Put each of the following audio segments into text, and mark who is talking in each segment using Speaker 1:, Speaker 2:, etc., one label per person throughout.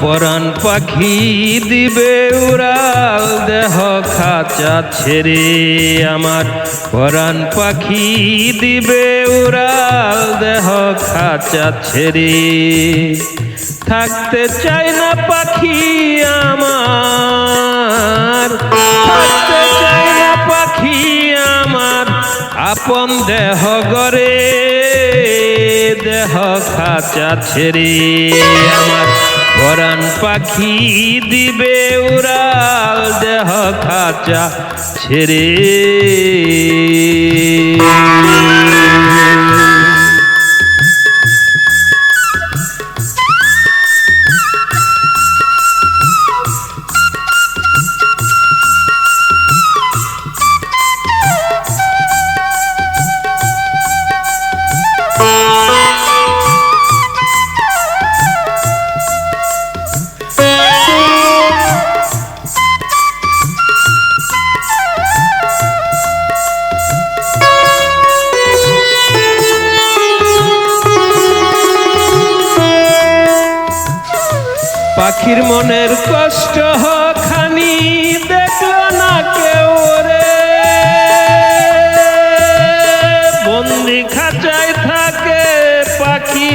Speaker 1: পরাণ পাখি দিবে উড়াল দেহ খাঁচা ছেড়ে। আমার পরাণ পাখি দিবে উড়াল দেহ খাঁচা ছেড়ে। থাকতে চায় না পাখি আমার, থাকতে চায় না পাখি আমার আপন দেহ গরে দেহ খাঁচা ছেড়ে। আমার পরাণ পাখি দিবে উড়াল দেহ খাঁচা ছেড়ে। পাখির মনের কষ্ট খানি দেখলো না কেউ রে, বন্দি খাঁচায় থাকে পাখি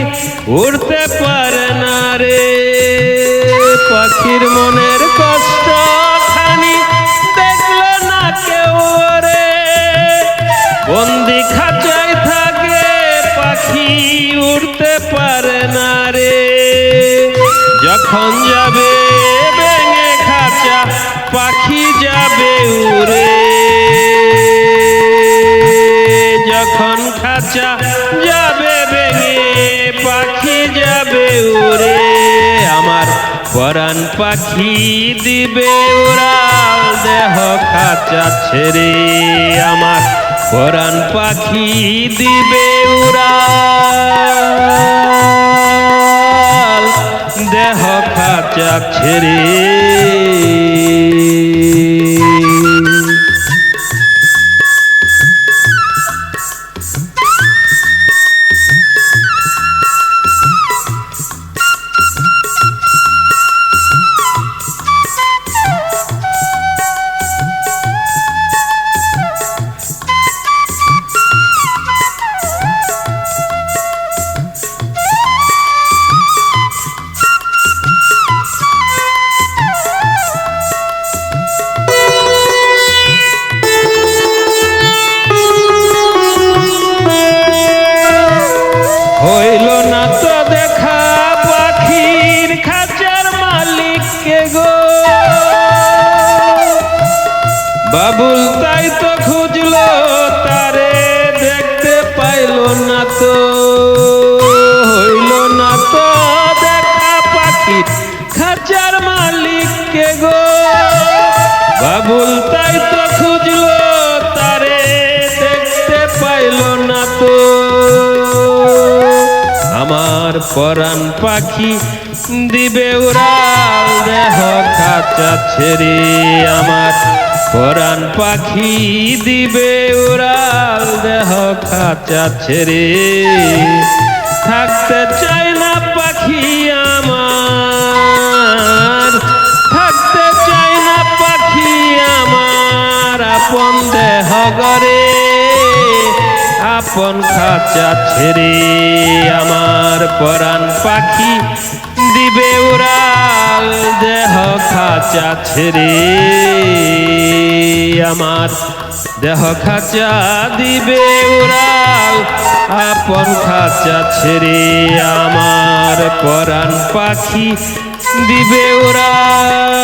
Speaker 1: উড়তে পারে না রে। পাখির মনের কষ্ট খানি দেখলো না কেউ রে, বন্দি খাঁচায় থাকে পাখি উড়তে পারে না রে। যখন যাবে ভেঙে খাঁচা পাখি যাবে উড়ে, যখন খাঁচা যাবে ভেঙে পাখি যাবে উড়ে। আমার পরাণ পাখি দিবে উড়াল দেহ খাঁচা ছেড়ে। আমার পরাণ পাখি দিবে উড়াল দেহ খাঁচা ছেড়ে। হইল না তো দেখা পাখির খাঁচার মালিককে গো, বাবুল তাই তো খুঁজলো তারে দেখতে পাইল না তো। হইল না তো দেখা পাখির খাঁচার মালিককে গো, বাবুল তাই তো খুঁজলো তারে দেখতে পাইল না তো। আমার পরাণ পাখি দিবে উড়াল দেহ খাঁচা ছেড়ে। আমার পরাণ পাখি দিবে উড়াল দেহ খাঁচা ছেড়ে। থাকতে চায় না পাখি আমার, থাকতে চায় না পাখি আমার আপন দেহ গরে আপন খাঁচা ছেড়ে। আমার পরাণ পাখি দিবে উড়াল দেহ খাঁচা ছেড়ে। আমার দেহ খাঁচা দিবে উড়াল আপন খাঁচা ছেড়ে। আমার পরাণ পাখি দিবে উড়াল